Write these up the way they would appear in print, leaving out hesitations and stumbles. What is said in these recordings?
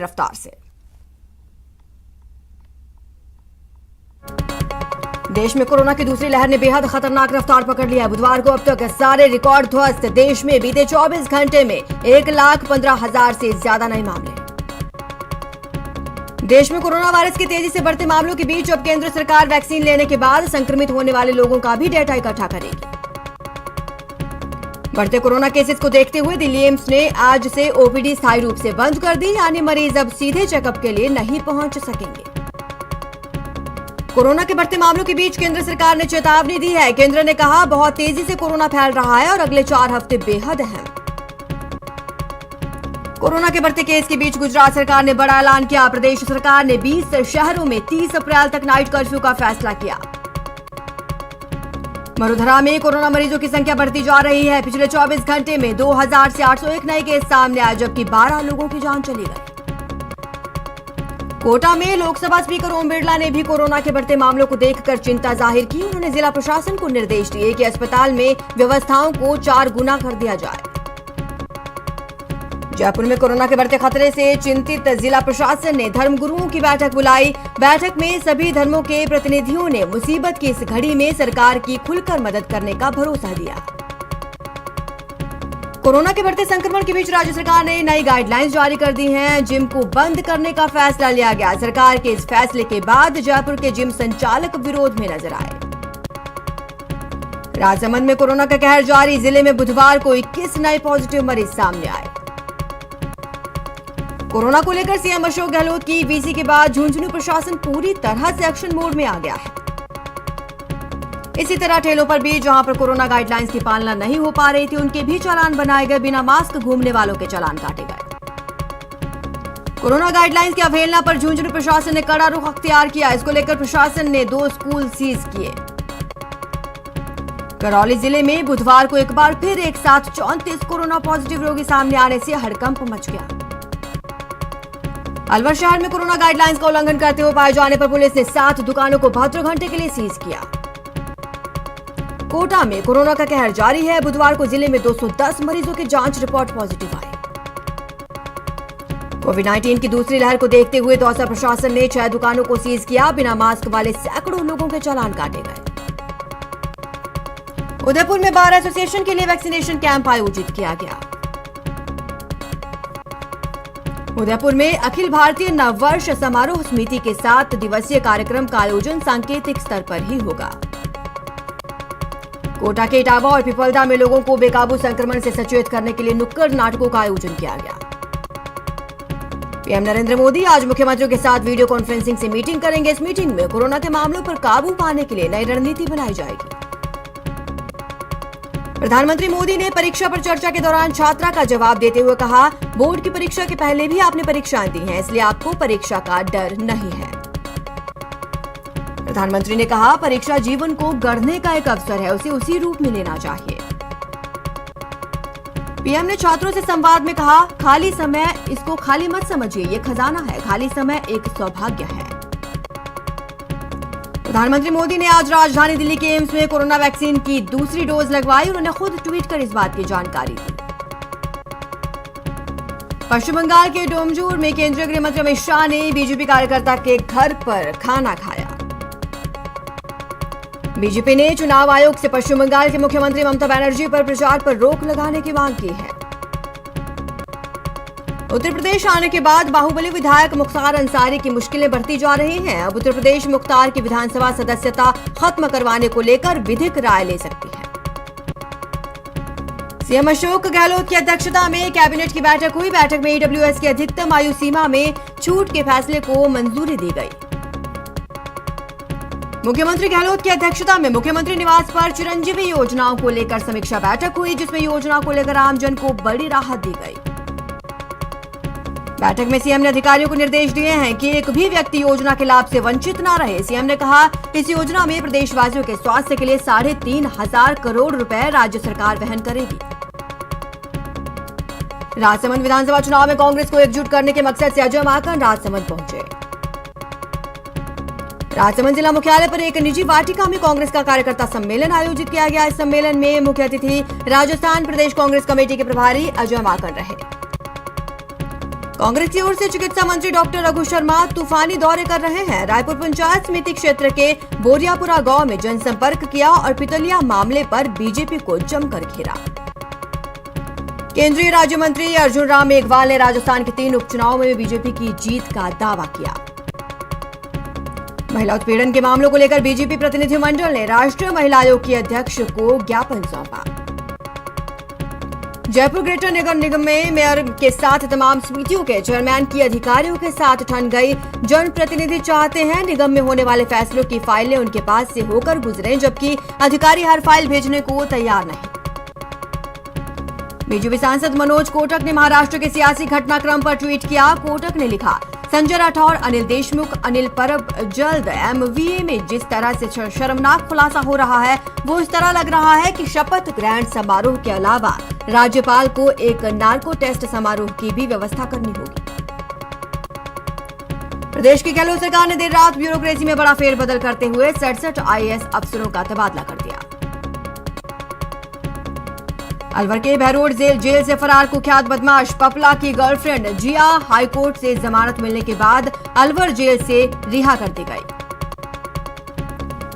रफ्तार से। देश में कोरोना की दूसरी लहर ने बेहद खतरनाक रफ्तार पकड़ लिया है। बुधवार को अब तक सारे रिकॉर्ड ध्वस्त। देश में बीते 24 घंटे में 1,15,000 से ज्यादा नए मामले। देश में कोरोना वायरस के तेजी से बढ़ते मामलों के बीच अब केंद्र सरकार वैक्सीन लेने के बाद संक्रमित होने वाले लोगों का भी डेटा इकट्ठा करेगी। बढ़ते कोरोना केसेस को देखते हुए दिल्ली एम्स ने आज से ओपीडी स्थायी रूप से बंद कर दी, यानी मरीज अब सीधे चेकअप के लिए नहीं पहुंच सकेंगे। कोरोना के बढ़ते मामलों के बीच केंद्र सरकार ने चेतावनी दी है। केंद्र ने कहा, बहुत तेजी से कोरोना फैल रहा है और अगले 4 हफ्ते बेहद अहम। कोरोना के बढ़ते केस के बीच गुजरात सरकार ने बड़ा ऐलान किया। प्रदेश सरकार ने 20 शहरों में 30 अप्रैल तक नाइट कर्फ्यू का फैसला किया। वडोदरा में कोरोना मरीजों की संख्या बढ़ती जा रही है। पिछले 24 घंटे में 2000 से 801 नए केस सामने आए, जबकि 12 लोगों की जान चली गई। कोटा में लोकसभा स्पीकर ओम बिरला ने भी कोरोना के बढ़ते मामलों को देखकर चिंता जाहिर की। उन्होंने जिला प्रशासन को निर्देश दिए कि अस्पताल में व्यवस्थाओं को 4 गुना कर दिया जाए। जयपुर में कोरोना के बढ़ते खतरे से चिंतित जिला प्रशासन ने धर्मगुरुओं की बैठक बुलाई। बैठक में सभी धर्मों के प्रतिनिधियों ने मुसीबत की इस घड़ी में सरकार की खुलकर मदद करने का भरोसा दिया। कोरोना के बढ़ते संक्रमण के बीच राज्य सरकार ने नई गाइडलाइंस जारी कर दी हैं। जिम को बंद करने का फैसला लिया गया। सरकार के इस फैसले के बाद जयपुर के जिम संचालक विरोध में नजर आए। राजसमंद में कोरोना का कहर जारी। जिले में बुधवार को 21 नए पॉजिटिव मरीज सामने आए। कोरोना को लेकर सीएम अशोक गहलोत की वीसी के बाद झुंझुनू प्रशासन पूरी तरह से एक्शन मोड में आ गया है। इसी तरह ठेलों पर भी जहां पर कोरोना गाइडलाइंस की पालना नहीं हो पा रही थी, उनके भी चालान बनाए गए। बिना मास्क घूमने वालों के चालान काटे गए। कोरोना गाइडलाइंस की अवहेलना पर झुंझुनू प्रशासन ने कड़ा रुख अख्तियार किया। इसको लेकर प्रशासन ने 2 स्कूल सीज किए। करौली जिले में बुधवार को एक बार फिर एक साथ 34 कोरोना पॉजिटिव रोगी सामने आने से हड़कंप मच गया। अलवर शहर में कोरोना गाइडलाइंस का उल्लंघन करते हुए पाए जाने पर पुलिस ने 7 दुकानों को 72 घंटे के लिए सीज किया। कोटा में कोरोना का कहर जारी है। बुधवार को जिले में 210 मरीजों की जांच रिपोर्ट पॉजिटिव आई। कोविड-19 की दूसरी लहर को देखते हुए दौसा प्रशासन ने 6 दुकानों को सीज किया। बिना मास्क वाले सैकड़ों लोगों के चालान काटे गए। उदयपुर में बार एसोसिएशन के लिए वैक्सीनेशन कैंप आयोजित किया गया। उदयपुर में अखिल भारतीय नववर्ष समारोह समिति के 7 दिवसीय कार्यक्रम का आयोजन सांकेतिक स्तर पर ही होगा। कोटा के इटावा और पिपलदा में लोगों को बेकाबू संक्रमण से सचेत करने के लिए नुक्कड़ नाटकों का आयोजन किया गया। पीएम नरेंद्र मोदी आज मुख्यमंत्रियों के साथ वीडियो कॉन्फ्रेंसिंग से मीटिंग करेंगे। इस मीटिंग में कोरोना के मामलों पर काबू पाने के लिए नई रणनीति बनाई जाएगी। प्रधानमंत्री मोदी ने परीक्षा पर चर्चा के दौरान छात्रा का जवाब देते हुए कहा, बोर्ड की परीक्षा के पहले भी आपने परीक्षाएं दी हैं, इसलिए आपको परीक्षा का डर नहीं है। प्रधानमंत्री ने कहा, परीक्षा जीवन को गढ़ने का एक अवसर है, उसे उसी रूप में लेना चाहिए। पीएम ने छात्रों से संवाद में कहा, खाली समय इसको खाली मत समझिए, ये खजाना है। खाली समय एक सौभाग्य है। प्रधानमंत्री मोदी ने आज राजधानी दिल्ली के एम्स में कोरोना वैक्सीन की दूसरी डोज लगवाई। उन्होंने खुद ट्वीट कर इस बात की जानकारी दी। पश्चिम बंगाल के डोमजूर में केंद्रीय गृह मंत्री अमित शाह ने बीजेपी कार्यकर्ता के घर पर खाना खाया। बीजेपी ने चुनाव आयोग से पश्चिम बंगाल के मुख्यमंत्री ममता बनर्जी पर प्रचार पर रोक लगाने की मांग की है। उत्तर प्रदेश आने के बाद बाहुबली विधायक मुख्तार अंसारी की मुश्किलें बढ़ती जा रही हैं। अब उत्तर प्रदेश मुख्तार की विधानसभा सदस्यता खत्म करवाने को लेकर विधिक राय ले सकती है। सीएम अशोक गहलोत की अध्यक्षता में कैबिनेट की बैठक हुई। बैठक में ईडब्ल्यूएस की अधिकतम आयु सीमा में छूट के फैसले को मंजूरी दी गई। मुख्यमंत्री गहलोत की अध्यक्षता में मुख्यमंत्री निवास पर चिरंजीवी योजनाओं को लेकर समीक्षा बैठक हुई, जिसमें योजना को लेकर आमजन को बड़ी राहत दी गई। बैठक में सीएम ने अधिकारियों को निर्देश दिए हैं कि एक भी व्यक्ति योजना के लाभ से वंचित न रहे। सीएम ने कहा, इस योजना में प्रदेशवासियों के स्वास्थ्य के लिए 3,500 करोड़ रुपए राज्य सरकार वहन करेगी। राजसमंद विधानसभा चुनाव में कांग्रेस को एकजुट करने के मकसद से अजय माकन राजसमंद पहुंचे। राजसमंद जिला मुख्यालय पर एक निजी वाटिका में कांग्रेस का कार्यकर्ता सम्मेलन आयोजित किया गया। इस सम्मेलन में मुख्य अतिथि राजस्थान प्रदेश कांग्रेस कमेटी के प्रभारी अजय माकन रहे। कांग्रेस की ओर से चिकित्सा मंत्री डॉक्टर रघु शर्मा तूफानी दौरे कर रहे हैं। रायपुर पंचायत समिति क्षेत्र के बोरियापुरा गांव में जनसंपर्क किया और पितलिया मामले पर बीजेपी को जमकर घेरा। केंद्रीय राज्य मंत्री अर्जुन राम मेघवाल ने राजस्थान के 3 उपचुनावों में बीजेपी की जीत का दावा किया। महिला उत्पीड़न के मामलों को लेकर बीजेपी प्रतिनिधिमंडल ने राष्ट्रीय महिला आयोग की अध्यक्ष को ज्ञापन सौंपा। जयपुर ग्रेटर नगर निगम में मेयर के साथ तमाम समितियों के चेयरमैन की अधिकारियों के साथ ठन गई। जनप्रतिनिधि चाहते हैं निगम में होने वाले फैसलों की फाइलें उनके पास से होकर गुजरें, जबकि अधिकारी हर फाइल भेजने को तैयार नहीं। बीजेपी सांसद मनोज कोटक ने महाराष्ट्र के सियासी घटनाक्रम पर ट्वीट किया। कोटक ने लिखा, संजय राठौर, अनिल देशमुख, अनिल परब जल्द एमवीए में जिस तरह से शर्मनाक खुलासा हो रहा है, वो इस तरह लग रहा है कि शपथ ग्रहण समारोह के अलावा राज्यपाल को एक नार्को टेस्ट समारोह की भी व्यवस्था करनी होगी। प्रदेश की गहलोत सरकार ने देर रात ब्यूरोक्रेसी में बड़ा फेरबदल करते हुए 67 आईएएस अफसरों का तबादला कर दिया। अलवर के बहरोड जेल से फरार कुख्यात बदमाश पपला की गर्लफ्रेंड जिया हाईकोर्ट से जमानत मिलने के बाद अलवर जेल से रिहा कर दी गई।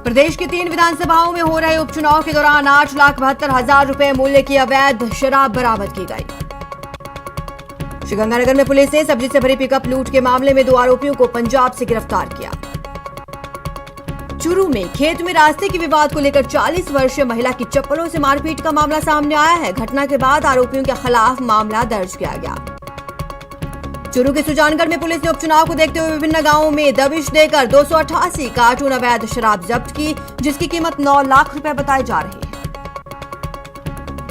प्रदेश की 3 विधानसभाओं में हो रहे उपचुनाव के दौरान 8,72,000 रुपए मूल्य की अवैध शराब बरामद की गई। श्रीगंगानगर में पुलिस ने सब्जी से भरी पिकअप लूट के मामले में 2 आरोपियों को पंजाब से गिरफ्तार किया। चूरू में खेत में रास्ते के विवाद को लेकर 40 वर्षीय महिला की चप्पलों से मारपीट का मामला सामने आया है। घटना के बाद आरोपियों के खिलाफ मामला दर्ज किया गया। चूरू के सुजानगढ़ में पुलिस ने उपचुनाव को देखते हुए विभिन्न गांवों में दबिश देकर 288 कार्टून अवैध शराब जब्त की, जिसकी कीमत 9 लाख रुपए बताई जा रही है।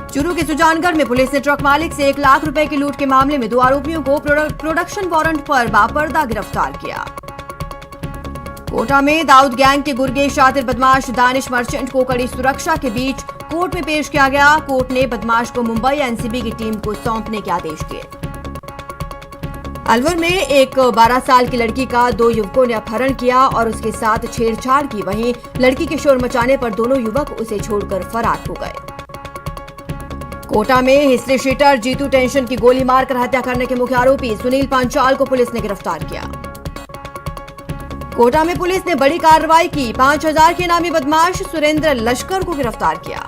चूरू के सुजानगढ़ में पुलिस ने ट्रक मालिक से 1 लाख रुपए की लूट के मामले में 2 आरोपियों को प्रोडक्शन वारंट पर बापर्दा गिरफ्तार किया। कोटा में दाऊद गैंग के गुर्गे शातिर बदमाश दानिश मर्चेंट को कड़ी सुरक्षा के बीच कोर्ट में पेश किया गया। कोर्ट ने बदमाश को मुंबई एनसीबी की टीम को सौंपने के आदेश दिए। अलवर में एक 12 साल की लड़की का 2 युवकों ने अपहरण किया और उसके साथ छेड़छाड़ की। वहीं लड़की के शोर मचाने पर दोनों युवक उसे छोड़कर फरार हो गए। कोटा में हिस्ट्री शीटर जीतू टेंशन की गोली मारकर हत्या करने के मुख्य आरोपी सुनील पांचाल को पुलिस ने गिरफ्तार किया। कोटा में पुलिस ने बड़ी कार्रवाई की। 5,000 के इनामी बदमाश सुरेंद्र लश्कर को गिरफ्तार किया।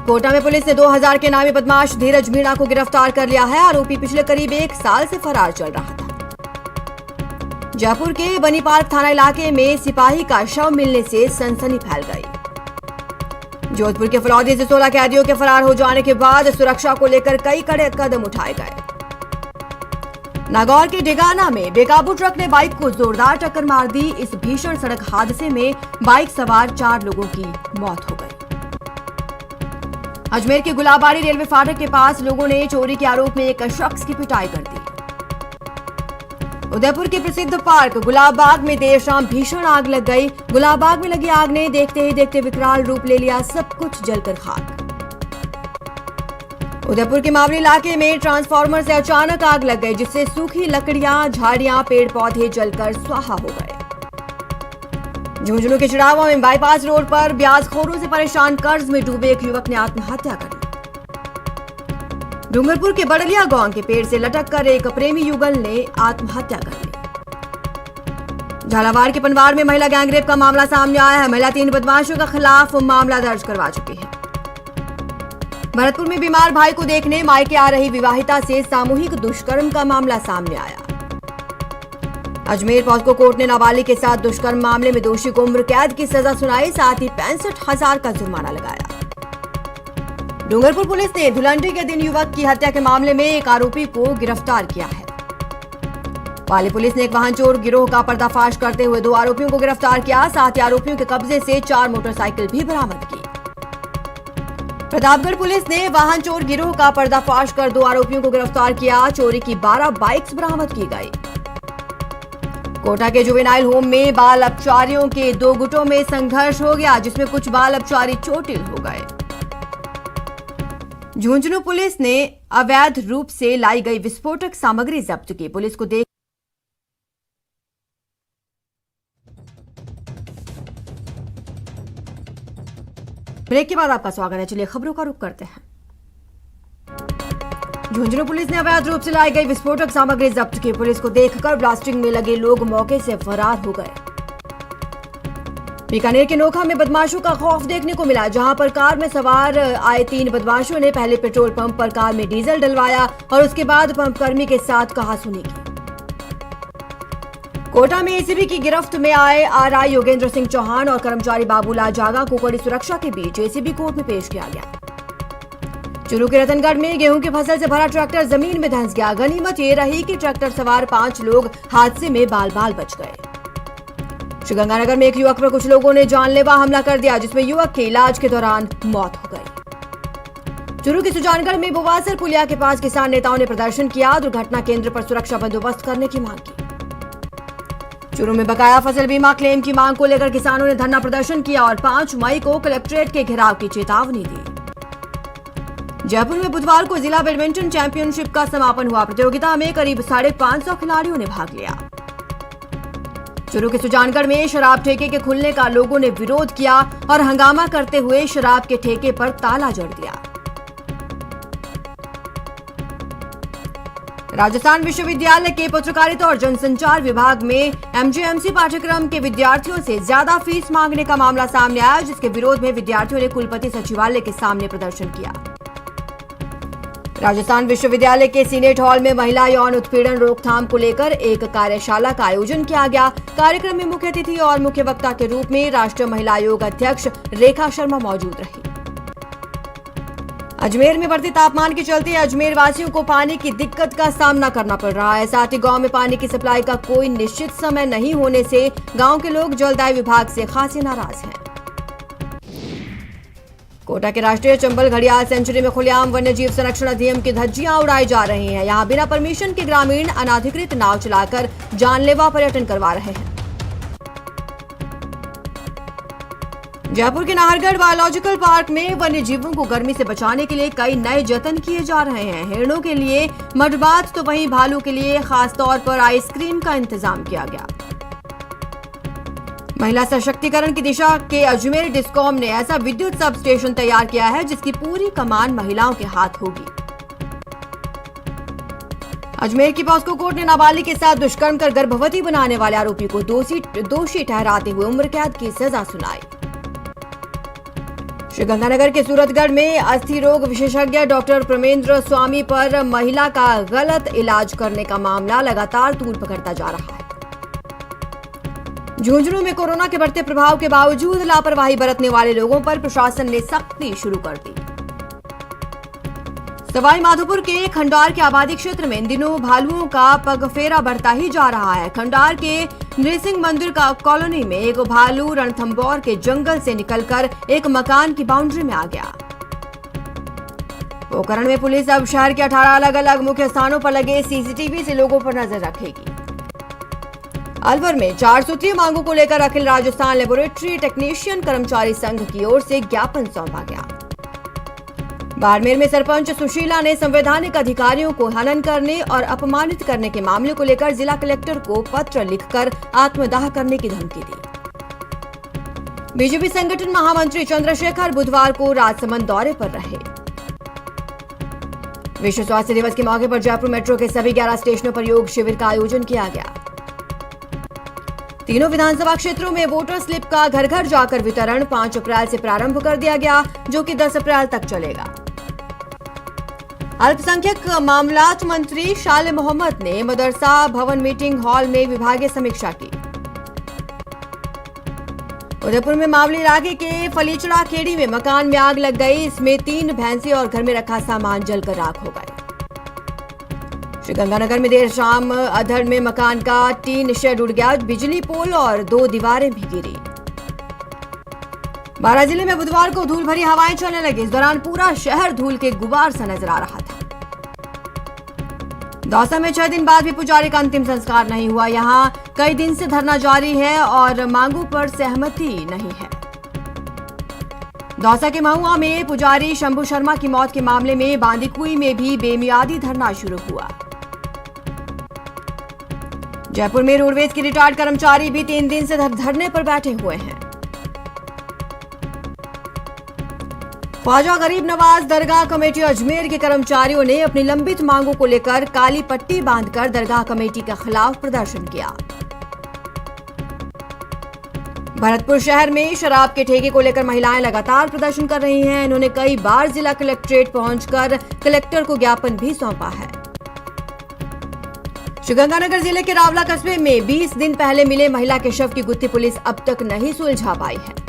कोटा में पुलिस ने 2,000 के इनामी बदमाश धीरज मीणा को गिरफ्तार कर लिया है। आरोपी पिछले करीब 1 साल से फरार चल रहा था। जयपुर के बनी पार्क थाना इलाके में सिपाही का शव मिलने से सनसनी फैल गई। जोधपुर के फलौदी से 16 कैदियों के फरार हो जाने के बाद सुरक्षा को लेकर कई कड़े कदम उठाए गए। नागौर के डेगाना में बेकाबू ट्रक ने बाइक को जोरदार टक्कर मार दी। इस भीषण सड़क हादसे में बाइक सवार 4 लोगों की मौत हो गई। अजमेर के गुलाबाड़ी रेलवे फाटक के पास लोगों ने चोरी के आरोप में एक शख्स की पिटाई कर दी। उदयपुर के प्रसिद्ध पार्क गुलाबबाग में देर शाम भीषण आग लग गई। गुलाबबाग में लगी आग ने देखते ही देखते विकराल रूप ले लिया, सब कुछ जलकर खाक। उदयपुर के मावली इलाके में ट्रांसफार्मर से अचानक आग लग गई, जिससे सूखी लकड़ियां, झाड़ियां, पेड़ पौधे जलकर स्वाहा हो गए। झुंझुनू के चिड़ावा में बाईपास रोड पर ब्याजखोरों से परेशान कर्ज में डूबे एक युवक ने आत्महत्या कर ली। डूंगरपुर के बड़लिया गांव के पेड़ से लटक कर एक प्रेमी युगल ने आत्महत्या कर ली। झालावाड़ के पनवार में महिला गैंगरेप का मामला सामने आया है। महिला 3 बदमाशों के खिलाफ मामला दर्ज करवा चुकी है। भरतपुर में बीमार भाई को देखने मायके आ रही विवाहिता से सामूहिक दुष्कर्म का मामला सामने आया। अजमेर पॉस्को कोर्ट ने नाबालिग के साथ दुष्कर्म मामले में दोषी को उम्र कैद की सजा सुनाई, साथ ही 65,000 का जुर्माना लगाया। डूंगरपुर पुलिस ने धुलंडी के दिन युवक की हत्या के मामले में एक आरोपी को गिरफ्तार किया है। पाली पुलिस ने एक वाहन चोर गिरोह का पर्दाफाश करते हुए 2 आरोपियों को गिरफ्तार किया, साथ ही आरोपियों के कब्जे से 4 मोटरसाइकिल भी बरामद की। प्रतापगढ़ पुलिस ने वाहन चोर गिरोह का पर्दाफाश कर 2 आरोपियों को गिरफ्तार किया। चोरी की 12 बाइक्स बरामद की गई। कोटा के जुवेनाइल होम में बाल अपचारियों के 2 गुटों में संघर्ष हो गया, जिसमें कुछ बाल अपचारी चोटिल हो गए। झुंझुनू पुलिस ने अवैध रूप से लाई गई विस्फोटक सामग्री जब्त की। पुलिस को देख ब्रेक के बाद आपका स्वागत है। चलिए खबरों का रुख करते हैं। झुंझुनू पुलिस ने अवैध रूप से लाई गई विस्फोटक सामग्री जब्त की। पुलिस को देखकर ब्लास्टिंग में लगे लोग मौके से फरार हो गए। बीकानेर के नोखा में बदमाशों का खौफ देखने को मिला, जहां पर कार में सवार आए 3 बदमाशों ने पहले पेट्रोल पंप पर कार में डीजल डलवाया और उसके बाद पंप कर्मी के साथ कहासुनी की। कोटा में एसीबी की गिरफ्त में आए आरआई योगेंद्र सिंह चौहान और कर्मचारी बाबूलाल जागा को कड़ी सुरक्षा के बीच एसीबी कोर्ट में पेश किया गया। चूरू के रतनगढ़ में गेहूं की फसल से भरा ट्रैक्टर जमीन में धंस गया। गनीमत ये रही कि ट्रैक्टर सवार 5 लोग हादसे में बाल बाल बच गए। श्रीगंगानगर में एक युवक पर कुछ लोगों ने जानलेवा हमला कर दिया, जिसमें युवक की इलाज के दौरान मौत हो गई। चूरू के सुजानगढ़ में बुवासर पुलिया के पास किसान नेताओं ने प्रदर्शन किया। दुर्घटना केंद्र पर सुरक्षा बंदोबस्त करने की मांग की। चूरू में बकाया फसल बीमा क्लेम की मांग को लेकर किसानों ने धरना प्रदर्शन किया और 5 मई को कलेक्ट्रेट के घेराव की चेतावनी दी। जयपुर में बुधवार को जिला बैडमिंटन चैंपियनशिप का समापन हुआ। प्रतियोगिता में करीब 550 खिलाड़ियों ने भाग लिया। चूरू के सुजानगढ़ में शराब ठेके के खुलने का लोगों ने विरोध किया और हंगामा करते हुए शराब के ठेके पर ताला जड़ दिया। राजस्थान विश्वविद्यालय के पत्रकारिता और जनसंचार विभाग में एमजेएमसी पाठ्यक्रम के विद्यार्थियों से ज्यादा फीस मांगने का मामला सामने आया, जिसके विरोध में विद्यार्थियों ने कुलपति सचिवालय के सामने प्रदर्शन किया। राजस्थान विश्वविद्यालय के सीनेट हॉल में महिला यौन उत्पीड़न रोकथाम को लेकर एक कार्यशाला का आयोजन किया गया। कार्यक्रम में मुख्य अतिथि और मुख्य वक्ता के रूप में राष्ट्रीय महिला आयोग अध्यक्ष रेखा शर्मा मौजूद रही। अजमेर में बढ़ते तापमान के चलते अजमेर वासियों को पानी की दिक्कत का सामना करना पड़ रहा है। साथ ही गांव में पानी की सप्लाई का कोई निश्चित समय नहीं होने से गांव के लोग जलदाय विभाग से खासे नाराज हैं। कोटा के राष्ट्रीय चंबल घड़ियाल सेंचुरी में खुलेआम वन्य जीव संरक्षण अधिनियम की धज्जियां उड़ाई जा रही हैं। यहां बिना परमिशन के ग्रामीण अनाधिकृत नाव चलाकर जानलेवा पर्यटन करवा रहे हैं। जयपुर के नाहरगढ़ बायोलॉजिकल पार्क में वन्य जीवों को गर्मी से बचाने के लिए कई नए जतन किए जा रहे हैं। हिरणों के लिए मडबात तो वहीं भालू के लिए खास तौर पर आइसक्रीम का इंतजाम किया गया। महिला सशक्तिकरण की दिशा के अजमेर डिस्कॉम ने ऐसा विद्युत सब स्टेशन तैयार किया है जिसकी पूरी कमान महिलाओं के हाथ होगी। अजमेर की पॉस्को कोर्ट ने नाबालिग के साथ दुष्कर्म कर गर्भवती बनाने वाले आरोपी को दोषी ठहराते हुए उम्र कैद की सजा सुनाई। श्रीगंगानगर के सूरतगढ़ में अस्थि रोग विशेषज्ञ डॉक्टर प्रमेंद्र स्वामी पर महिला का गलत इलाज करने का मामला लगातार तूल पकड़ता जा रहा है। झुंझुनू में कोरोना के बढ़ते प्रभाव के बावजूद लापरवाही बरतने वाले लोगों पर प्रशासन ने सख्ती शुरू कर दी। सवाई माधोपुर के खंडार के आबादी क्षेत्र में इन दिनों भालुओं का पगफेरा बढ़ता ही जा रहा है। खंडार के नृसिंह मंदिर का कॉलोनी में एक भालू रणथंभौर के जंगल से निकलकर एक मकान की बाउंड्री में आ गया। पोखरण में पुलिस अब शहर के 18 अलग अलग मुख्य स्थानों पर लगे सीसीटीवी से लोगों पर नजर रखेगी। अलवर में 4 सूत्रीय मांगों को लेकर अखिल राजस्थान लेबोरेटरी टेक्नीशियन कर्मचारी संघ की ओर से ज्ञापन सौंपा गया। बाड़मेर में सरपंच सुशीला ने संवैधानिक अधिकारियों को हनन करने और अपमानित करने के मामले को लेकर जिला कलेक्टर को पत्र लिखकर आत्मदाह करने की धमकी दी। बीजेपी संगठन महामंत्री चंद्रशेखर बुधवार को राजसमंद दौरे पर रहे। विश्व स्वास्थ्य दिवस के मौके पर जयपुर मेट्रो के सभी 11 स्टेशनों पर योग शिविर का आयोजन किया गया। तीनों विधानसभा क्षेत्रों में वोटर स्लिप का घर घर जाकर वितरण 5 अप्रैल से प्रारंभ कर दिया गया, जो कि 10 अप्रैल तक चलेगा। अल्पसंख्यक मामलात मंत्री शाले मोहम्मद ने मदरसा भवन मीटिंग हॉल में विभागीय समीक्षा की। उदयपुर में मावली इलाके के फलीचड़ा खेड़ी में मकान में आग लग गई। इसमें 3 भैंसे और घर में रखा सामान जलकर राख हो गए। श्रीगंगानगर में देर शाम अधड़ में मकान का टीन शेड उड़ गया। बिजली पोल और 2 दीवारें भी गिरी। बारां जिले में बुधवार को धूल भरी हवाएं चलने लगी। इस दौरान पूरा शहर धूल के गुबार सा नजर आ रहा था। दौसा में 6 दिन बाद भी पुजारी का अंतिम संस्कार नहीं हुआ। यहां कई दिन से धरना जारी है और मांगों पर सहमति नहीं है। दौसा के महुआ में पुजारी शंभू शर्मा की मौत के मामले में बांदीकुई में भी बेमियादी धरना शुरू हुआ। जयपुर में रोडवेज के रिटायर्ड कर्मचारी भी 3 दिन से धरने पर बैठे हुए हैं। ख्वाजा गरीब नवाज दरगाह कमेटी अजमेर के कर्मचारियों ने अपनी लंबित मांगों को लेकर काली पट्टी बांधकर दरगाह कमेटी के खिलाफ प्रदर्शन किया। भरतपुर शहर में शराब के ठेके को लेकर महिलाएं लगातार प्रदर्शन कर रही हैं। इन्होंने कई बार जिला कलेक्ट्रेट पहुंचकर कलेक्टर को ज्ञापन भी सौंपा है। श्रीगंगानगर जिले के रावला कस्बे में 20 दिन पहले मिले महिला के शव की गुत्थी पुलिस अब तक नहीं सुलझा पाई है।